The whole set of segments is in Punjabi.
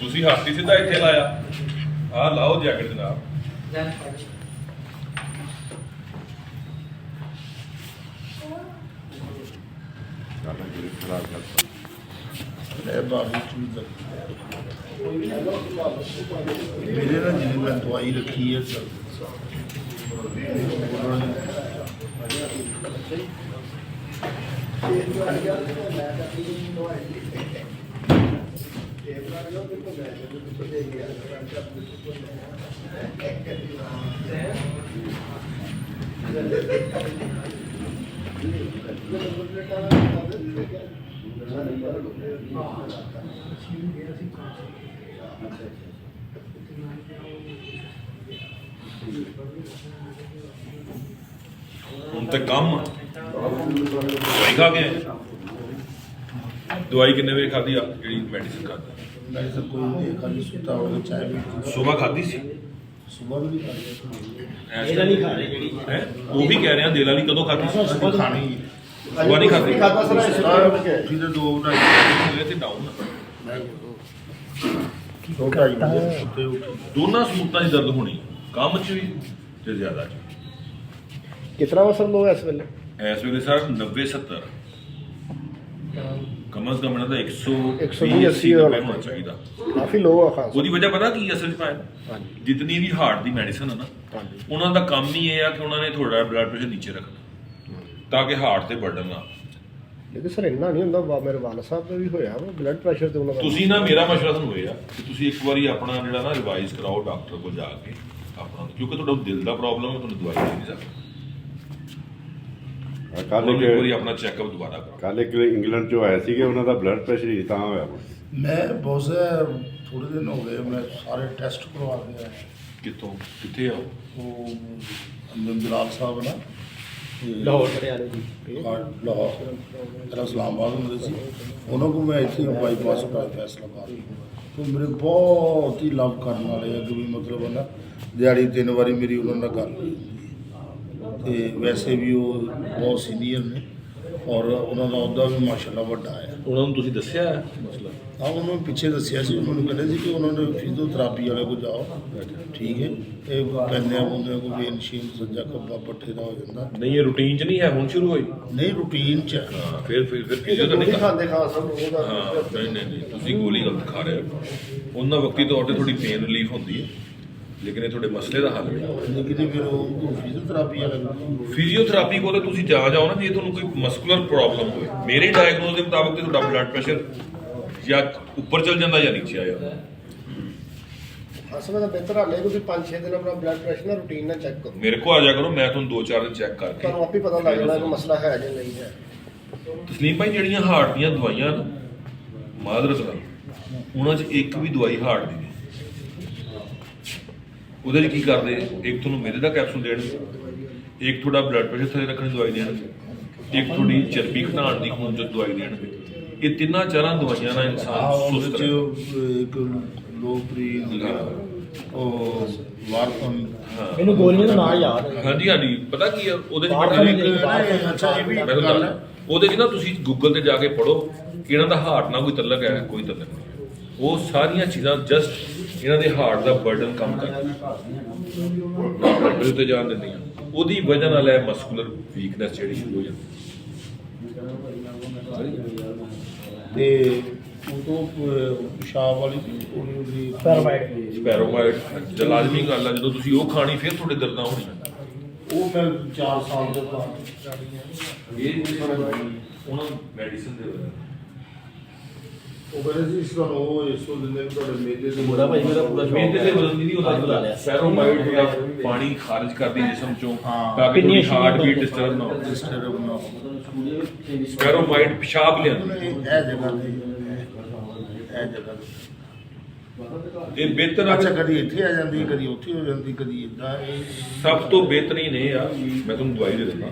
ਤੁਸੀਂ ਹੱਥ ਹੀ ਸਿੱਧਾ ਇੱਥੇ ਲਾਇਆ। ਆਹ ਲਾਓ ਜੈਕਟ ਜਨਾਬ। मेरे ना जिन्हें मैं दवाई रखी है ਹੁਣ ਤੇ ਕੰਮ ਦਵਾਈ ਖਾ ਕੇ ਆਏ। ਦਵਾਈ ਕਿੰਨੇ ਵਜੇ ਖਾਧੀ ਆ ਜਿਹੜੀ ਮੈਡੀਸਿਨ ਖਾਧੀ? मेडिसिन कोई नहीं खाली सुता हुआ चाय भी ਸੁਬਾਹ ਖਾਧੀ ਸੀ? सुबह भी नहीं खाई देल वाली खा रहे ਜਿਹੜੀ ਹੈ ਉਹ ਵੀ ਕਹਿ ਰਿਹਾ ਦੇਲ ਵਾਲੀ ਕਦੋਂ ਖਾਧੀ ਸੀ? सुबह खानी ਸੁਬਾਹ ਨਹੀਂ ਖਾਧੀ? फिर 2 ਤੇ ਡਾਊਨ ढाई ਦੋਨਾਂ ਸੂਰਤਾਂ 'ਚ ਦਰਦ ਹੋਣੀ ਕੰਮ 'ਚ ਵੀ ਤੇ ਜ਼ਿਆਦਾ 'ਚ। कितना मसल लो है इस वेले? ਇਸ ਵੇਲੇ ਸਰ 90-70 ਕਮ ਅਜ਼ ਕਮ ਇਹਨਾਂ ਦਾ 120-80 ਹੋਣਾ ਚਾਹੀਦਾ। काफी लो है खास। ਉਹਦੀ ਵਜ੍ਹਾ ਪਤਾ ਕੀ ਅਸਲ 'ਚ ਭਾਈ? ਹਾਂਜੀ ਜਿਤਨੀ ਵੀ ਹਾਰਟ ਦੀ ਮੈਡੀਸਨ ਹੈ ਨਾ ਹਾਂਜੀ ਉਹਨਾਂ ਦਾ ਕੰਮ ਹੀ ਇਹ ਆ ਕਿ ਉਹਨਾਂ ਨੇ ਥੋੜਾ ਬਲੱਡ ਪ੍ਰੈਸ਼ਰ ਨੀਚੇ ਰੱਖਣਾ ਤਾਂ ਕਿ ਹਾਰਟ ਤੇ ਬਰਡਨ ਨਾ। लेकिन सर इन्ना नहीं ਹੁੰਦਾ ਮੇਰੇ ਵਾਲ ਸਾਹਿਬ ਦਾ ਵੀ ਹੋਇਆ ਵਾ ਬਲੱਡ ਪ੍ਰੈਸ਼ਰ ਤੇ ਉਹਨਾਂ ਦਾ। ਤੁਸੀਂ ਨਾ ਮੇਰਾ ਮਸ਼ਵਰਾ ਤੁਹਾਨੂੰ ਇਹ ਆ ਕਿ ਤੁਸੀਂ ਇੱਕ ਵਾਰੀ ਆਪਣਾ ਜਿਹੜਾ ਨਾ ਰਿਵਾਈਜ਼ ਕਰਾਓ ਡਾਕਟਰ ਕੋਲ ਜਾ ਕੇ ਆਪਣਾ, ਕਿਉਂਕਿ ਤੁਹਾਡਾ ਦਿਲ ਦਾ ਪ੍ਰੋਬਲਮ ਹੈ, ਤੁਹਾਨੂੰ ਦਵਾਈ ਦੇ ਨਹੀਂ ਸਕਦਾ। ਕੱਲ ਇੱਕ ਵਾਰੀ ਆਪਣਾ ਚੈੱਕਅਪ ਦੁਬਾਰਾ ਕਰੋ। ਕੱਲ ਇੱਕ ਇੰਗਲੈਂਡ ਚੋਂ ਆਏ ਸੀਗੇ, ਉਹਨਾਂ ਦਾ ਬਲੱਡ ਪ੍ਰੈਸ਼ਰ ਹੀ ਤਾਂ ਹੋਇਆ ਵਾ। मैं बहुत थोड़े दिन हो गए मैं सारे टेस्ट करवा के आया। ਕਿੱਥੋਂ ਕਿੱਥੇ ਆਓ? वो जलाल साहब ना ਲਾਹੌਰ ਪਟਿਆਲੇ ਜੀ लाहौर मेरा इस्लामाबाद में सी उन्होंने मैं इतने बाईपास का फैसलाबाद तो मेरे बहुत ही लव करने वाले है कि भी मतलब है ना दिहाड़ी 3 बारी मेरी उन्होंने गल हुई वैसे भी वो बहुत सीनियर ने और उन्होंने अहदा भी माशाल्लाह वड्डा है। ਉਹਨਾਂ ਨੂੰ ਤੁਸੀਂ ਦੱਸਿਆ ਮਸਲਾ? हाँ उन्होंने पीछे दसिया सी उन्होंने कहते सी कि उन्होंने फिजियोथेरापी वाले को जाओ ठीक है ये कहने बंदे को बेन शीन सज्जा खब्बा पट्ठे का हो जाता ਨਹੀਂ ਇਹ ਰੂਟੀਨ 'ਚ ਨਹੀਂ ਹੈ, ਹੁਣ ਸ਼ੁਰੂ ਹੋਈ। नहीं रूटीन च है। ਹਾਂ ਫਿਰ ਫਿਜ਼ੀਓ ਤਾਂ ਗੋਲੀ ਨਹੀਂ ਖਾਂਦੇ ਖਾਸ ਸਭ ਉਹਦਾ ਹਾਂ ਨਹੀਂ ਤੁਸੀਂ ਗੋਲੀ ਗਲਤ ਖਾ ਰਹੇ ਹੋ। ਉਹਨਾਂ ਵਕਤੀ ਤੌਰ ਤੇ ਥੋੜੀ ਪੇਨ ਰਿਲੀਫ ਹੁੰਦੀ ਹੈ ਲੇਕਿਨ ਇਹ ਤੁਹਾਡੇ ਮਸਲੇ ਦਾ ਹੱਲ ਨਹੀਂ। लेकिन फिर वो फिजियोथेरापी वाले को ਫਿਜ਼ੀਓਥੈਰੇਪੀ ਕੋਲ ਤੁਸੀਂ ਜਾਓ ਨਾ ਜੇ ਤੁਹਾਨੂੰ ਕੋਈ ਮਸਕੂਲਰ ਪ੍ਰੋਬਲਮ ਹੋਵੇ। ਮੇਰੇ ਡਾਇਗਨੋਸ ਦੇ ਮੁਤਾਬਕ ਤੇ ਤੁਹਾਡਾ ਬਲੱਡ ਪ੍ਰੈਸ਼ਰ ਜਾਂ ਉੱਪਰ ਚਲ ਜਾਂਦਾ ਜਾਂ ਨੀਚੇ ਆ ਜਾਂਦਾ। ਅਸਲ ਵਿੱਚ ਬਿਹਤਰ ਹਾਲੇ ਤੁਸੀਂ 5-6 ਦਿਨ ਆਪਣਾ ਬਲੱਡ ਪ੍ਰੈਸ਼ਰ ਨਾਲ ਰੂਟੀਨ ਨਾਲ ਚੈੱਕ ਕਰੋ। ਮੇਰੇ ਕੋਲ ਆ ਜਾ ਕਰੋ, ਮੈਂ ਤੁਹਾਨੂੰ 2-4 ਦਿਨ ਚੈੱਕ ਕਰਕੇ ਤੁਹਾਨੂੰ ਆਪੇ ਪਤਾ ਲੱਗ ਜਾਣਾ ਕਿ ਮਸਲਾ ਹੈ ਜਾਂ ਨਹੀਂ ਹੈ। ਤਸਲੀਮ ਭਾਈ ਜਿਹੜੀਆਂ ਹਾਰਟ ਦੀਆਂ ਦਵਾਈਆਂ ਨਾ ਮਾਦਰਤ ਦਾ ਉਹਨਾਂ 'ਚ ਇੱਕ ਵੀ ਦਵਾਈ ਹਾਰਟ ਦੀ ਨਹੀਂ। ਉਹਦੇ 'ਚ ਕੀ ਕਰਦੇ ਇੱਕ ਤੁਹਾਨੂੰ ਮੇਰੇ ਦਾ ਕੈਪਸੂਲ ਦੇਣਗੇ, ਇੱਕ ਤੁਹਾਡਾ ਬਲੱਡ ਪ੍ਰੈਸ਼ਰ ਥੱਲੇ ਰੱਖਣ ਦੀ ਦਵਾਈ ਦੇਣਗੇ, ਇੱਕ ਤੁਹਾਡੀ ਚਰਬੀ ਘਟਾਉਣ ਦੀ ਖੂਨ 'ਚ ਦਵਾਈ ਦੇਣਗੇ। ਇਹ ਤਿੰਨਾਂ ਚਾਰਾਂ ਦਵਾਈਆਂ ਨਾਲ ਇਨਸਾਨ ਸੁਸਤ ਰਹੇ। एक लोप्रीन और वारफन ਮੈਨੂੰ ਗੋਲੀਆਂ ਦਾ ਨਾਂ ਯਾਦ ਹੈ। ਹਾਂਜੀ ਪਤਾ ਕੀ ਆ ਉਹਦੇ 'ਚ अच्छा ये भी ਮੈਂ ਤੁਹਾਨੂੰ ਦੱਸਦਾ, ਉਹਦੇ 'ਚ ਨਾ ਤੁਸੀਂ ਗੂਗਲ ਤੇ ਜਾ ਕੇ ਪੜੋ ਕਿ ਇਹਨਾਂ ਦਾ ਹਾਰਟ ਨਾਲ ਕੋਈ ਤਲਕ ਹੈ, ਕੋਈ ਤਲਕ ਨਹੀਂ। ਉਹ ਸਾਰੀਆਂ ਚੀਜ਼ਾਂ ਜਸਟ ਇਹਨਾਂ ਦੇ ਹਾਰਟ ਦਾ ਬਰਡਨ ਕੰਮ ਕਰਦੀਆਂ ਬਲੱਡ ਤੇ ਜਾਣ ਦਿੰਦੀਆਂ। ਉਹਦੀ ਵਜ੍ਹਾ ਨਾਲ ਇਹ ਮਸਕੂਲਰ ਵੀਕਨੈਸ ਜਿਹੜੀ ਸ਼ੁਰੂ ਹੋ ਜਾਂਦੀ। ਤੇ ਉਦੋਂ ਪਿਸ਼ਾਬ ਵਾਲੀ ਉਹਦੀ ਸਪੈਰੋਮਾਈਡ ਲਾਜ਼ਮੀ ਗੱਲ ਆ, ਜਦੋਂ ਤੁਸੀਂ ਉਹ ਖਾਣੀ ਫਿਰ ਤੁਹਾਡੇ ਦਰਦਾਂ ਹੋਣੀਆਂ। ਉਹ ਮੈਂ 4 ਸਾਲ ਦੇ ਬਾਅਦ ਇਹ ਉਹਨਾਂ ਮੈਡੀਸਨ ਦੇ ਵਜ੍ਹਾ ਉਹ ਕਹਿੰਦੇ ਸੀ ਇਸ ਤੋਂ ਉਹ ਇਸ ਤੋਂ ਦਿੰਦੇ ਵੀ ਤੁਹਾਡੇ ਮੇਦੇ ਦੇ ਬੜਾ ਭਾਈ ਮੇਰਾ ਪੂਰਾ ਮੇਦੇ ਦੇ ਵਜ਼ਨ ਦੀ ਨਹੀਂ ਹੁੰਦਾ। ਸਪੈਰੋਮਾਈਡ ਹੁੰਦਾ ਪਾਣੀ ਖਾਰਜ ਕਰਦੀ ਜਿਸਮ ਚੋਂ ਹਾਂ। ਤਾਂ ਕਿ ਤੁਹਾਡੀ ਹਾਰਟ ਬੀਟ ਡਿਸਟਰਬ ਨਾ ਹੋਵੇ। ਡਿਸਟਰਬ ਨਾ ਸਪੈਰੋਮਾਈਡ ਪਿਸ਼ਾਬ ਲਿਆਂਦੀ। ਇਹ ਜਗ੍ਹਾ ਤੇ ਇਹ ਜਗ੍ਹਾ ਇਹ ਬਿਹਤਰ ਆ। ਅੱਛਾ ਕਦੀ ਇੱਥੇ ਆ ਜਾਂਦੀ ਕਦੀ ਉੱਥੇ ਹੋ ਜਾਂਦੀ ਕਦੀ ਇਦਾਂ ਇਹ ਸਭ ਤੋਂ ਬਿਹਤਰੀਨ ਇਹ ਆ, ਮੈਂ ਤੁਹਾਨੂੰ ਦਵਾਈ ਦੇ ਦਿੰਦਾ,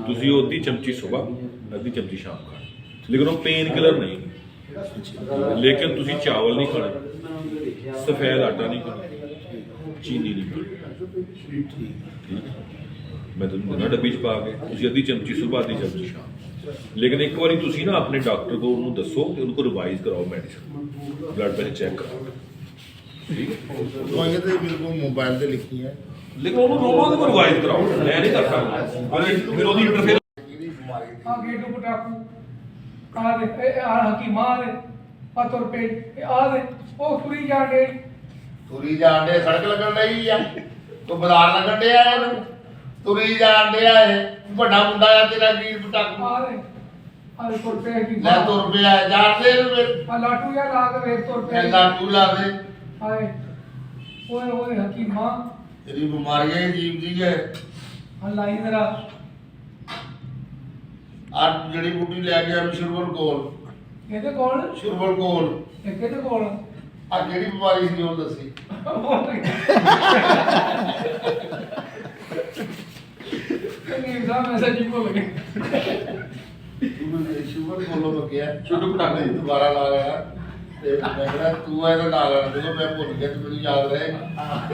ਤੁਸੀਂ ਉਹ ਅੱਧੀ ਚਮਚੀ ਸਵੇਰ ਅੱਧੀ ਚਮਚੀ ਸ਼ਾਮ ਖਾਣੀ, ਲੇਕਿਨ ਉਹ ਪੇਨ ਕਿਲਰ ਨਹੀਂ। ਲੇਕਿਨ ਤੁਸੀਂ ਚਾਵਲ ਨਹੀਂ ਖਾਣੇ, ਸਫੈਦ ਆਟਾ ਨਹੀਂ ਖਾਣਾ, ਚੀਨੀ ਨਹੀਂ ਖਾਣੀ। ਠੀਕ, ਮੈਂ ਤੁਹਾਨੂੰ ਦਿੰਦਾ ਡੱਬੀ 'ਚ ਪਾ ਕੇ, ਤੁਸੀਂ ਅੱਧੀ ਚਮਚੀ ਸਵੇਰ ਅੱਧੀ ਚਮਚੀ ਸ਼ਾਮ। ਲੇਕਿਨ ਇੱਕ ਵਾਰੀ ਤੁਸੀਂ ਨਾ ਆਪਣੇ ਡਾਕਟਰ ਕੋਲ ਉਹਨੂੰ ਦੱਸੋ ਤੇ ਉਹਨੂੰ ਰਿਵਾਈਜ਼ ਕਰਾਓ ਮੈਡੀਸਨ, ਬਲੱਡ ਪ੍ਰੈਸ਼ਰ ਚੈੱਕ ਕਰਾਓ, ਠੀਕ ਹੈ। ਦਵਾਈਆਂ ਤੇ ਮੇਰੇ ਕੋਲ ਮੋਬਾਈਲ ਤੇ ਲਿਖੀਆਂ ਹੈ। ਲੇਕਿਨ ਉਹਨੂੰ ਉਹਦੇ ਕੋਲ ਰਿਵਾਈਜ਼ ਕਰਾਓ, ਮੈਂ ਨਹੀਂ ਕਰ ਸਕਦਾ ਫਿਰ ਉਹਦੀ ਇੰਟਰਫੇਅਰ। ਆ ਗੇਟੂ ਪਟਾਕੂ ਆ ਦੇ ਇਹ ਆ ਹਕੀਮ ਆ ਦੇ ਆ ਤੁਰ ਪਏ ਇਹ ਆ ਦੇ ਉਹ ਤੁਰੀ ਜਾਂਦੇ ਤੁਰੀ ਜਾਣ ਦੇ ਸੜਕ ਲੱਗਣ ਲਈ ਆ, ਤੂੰ ਬਾਜ਼ਾਰ ਲੱਗਣ ਡਿਆ ਇਹਨੂੰ, ਤੁਰੀ ਜਾਣ ਡਿਆ ਇਹ ਵੱਡਾ ਮੁੰਡਾ ਆ ਤੇਰਾ ਵੀਰ ਪਟਾਕੂ, ਆ ਦੇ ਤੁਰ ਪਏ ਹਕੀਮ ਲੈ ਤੁਰ ਪਿਆ ਜਾਣਦੇ ਨੂੰ ਆ ਲਾਟੂ ਜਾਂ ਲਾ ਕੇ ਵੇਖ ਤੁਰ ਪਏ ਐਨਾ ਤੂੰ ਲਾ ਦੇ। ਆਏ ਓਏ ਓਏ ਹਕੀਮਾ ਤੇਰੀ ਬਿਮਾਰੀਆਂ ਹੀ ਅਜੀਬ ਜੀ ਹੈ। ਆ ਲਾਈ ਮੇਰਾ ਅੱਜ ਜੜੀ ਬੂਟੀ ਲੈ ਗਿਆ ਸ਼ੁਰਬਲ ਕੋਲ, ਇਹਦੇ ਕੋਲ ਸ਼ੁਰਬਲ ਕੋਲ ਇਹ ਕਿਹਦੇ ਕੋਲ ਆ ਜਿਹੜੀ ਬਿਮਾਰੀ ਸੀ ਉਹ ਦੱਸੀ। ਨਹੀਂ ਦਾ ਮੈਂ ਸੱਚੀ ਭੁੱਲ ਗਿਆ ਸ਼ੁਰਬਲ ਕੋਲੋਂ ਲੱਗਿਆ ਛੋਟੂ ਪਟਾਕੇ ਦੁਬਾਰਾ ਲਾ ਲਿਆ ਤੇ ਮੈਂ ਕਿਹਾ ਤੂੰ ਇਹਦਾ ਨਾਂ ਲੈਣ ਦੇ ਮੈਂ ਭੁੱਲ ਗਿਆ ਤੇ ਮੈਨੂੰ ਯਾਦ ਰਹੇਗਾ। ਹਾਂ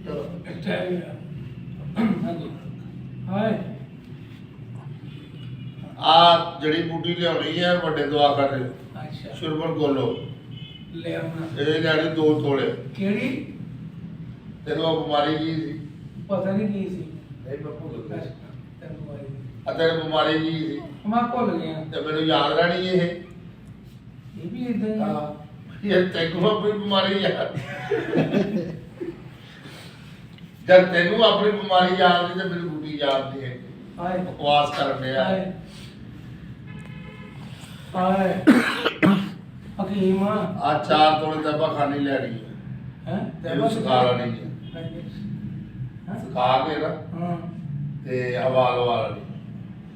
ਚਲੋ ਹਾਂਜੀ ਹਾਏ ਆ ਜੜੀ ਬੂਟੀ ਲਿਆਉਣੀ ਹੈ ਵੱਡੇ ਦਵਾਖਾਨੇ ਅੱਛਾ ਸ਼ੁਰਬਲ ਕੋਲੋਂ, ਲੈ ਆਉਣਾ ਇਹ ਲੈਣੀ 2 ਤੋਲੇ। ਕਿਹੜੀ ਤੈਨੂੰ ਉਹ ਬਿਮਾਰੀ ਕੀ ਸੀ? ਪਤਾ ਨਹੀਂ ਕੀ ਸੀ ਨਹੀਂ ਮੈਂ ਭੁੱਲ ਗਿਆ। ਤੈਨੂੰ ਆਈ ਆ ਤੇਰੀ ਬਿਮਾਰੀ ਕੀ ਸੀ ਮੈਂ ਭੁੱਲ ਗਿਆ ਤੇ ਮੈਨੂੰ ਯਾਦ ਰਹਿਣੀ ਇਹ। ਇਹ ਵੀ ਇਦਾਂ ਹੀ ਆ। ਇਹ ਤੈਨੂੰ ਆਪਣੀ ਬਿਮਾਰੀ ਯਾਦ, ਜਦ ਤੈਨੂੰ ਆਪਣੀ ਬਿਮਾਰੀ ਯਾਦ ਨਹੀਂ ਤੇ ਮੈਨੂੰ ਬੂਟੀ ਯਾਦ ਨਹੀਂ ਹੈ। ਹਾਏ ਬਕਵਾਸ ਕਰਨ ਡਿਆ। ਹਾਏ ਹਾਏ ਹਕੀਮ ਆ 4 ਤੋਲੇ ਤਬਾ ਖਾਣੀ ਲੈਣੀ ਹੈ, ਹੈ ਇਹਨੂੰ ਸਿਖਾ ਲੈਣੀ ਹੈ, ਸਿਖਾ ਕੇ ਨਾ ਹਾਂ ਤੇ ਹਵਾ ਲਵਾ ਲੈਣੀ।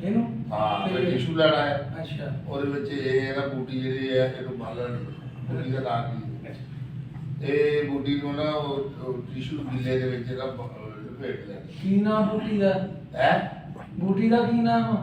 ਇਹਨੂੰ ਹਾਂ ਤੇ- ਫਿਰ ਟਿਸ਼ੂ ਲੈਣਾ ਹੈ, ਅੱਛਾ ਉਹਦੇ ਵਿੱਚ ਇਹ ਨਾ ਬੂਟੀ ਜਿਹੜੀ ਹੈ ਇਹਨੂੰ ਮੰਨ ਲੈਣੀ। ਬੂਟੀ ਦਾ ਨਾਂ ਕੀ ਹੈ? ਇਹ ਬੂਟੀ ਨੂੰ ਨਾ ਉਹ ਟਿਸ਼ੂ ਗਿੱਲੇ ਦੇ ਵਿੱਚ ਨਾ ਲਪੇਟ ਲੈਣਾ ਕੀ ਨਾਮ ਬੂਟੀ ਦਾ ਹੈ। ਬੂਟੀ ਦਾ ਕੀ ਨਾਮ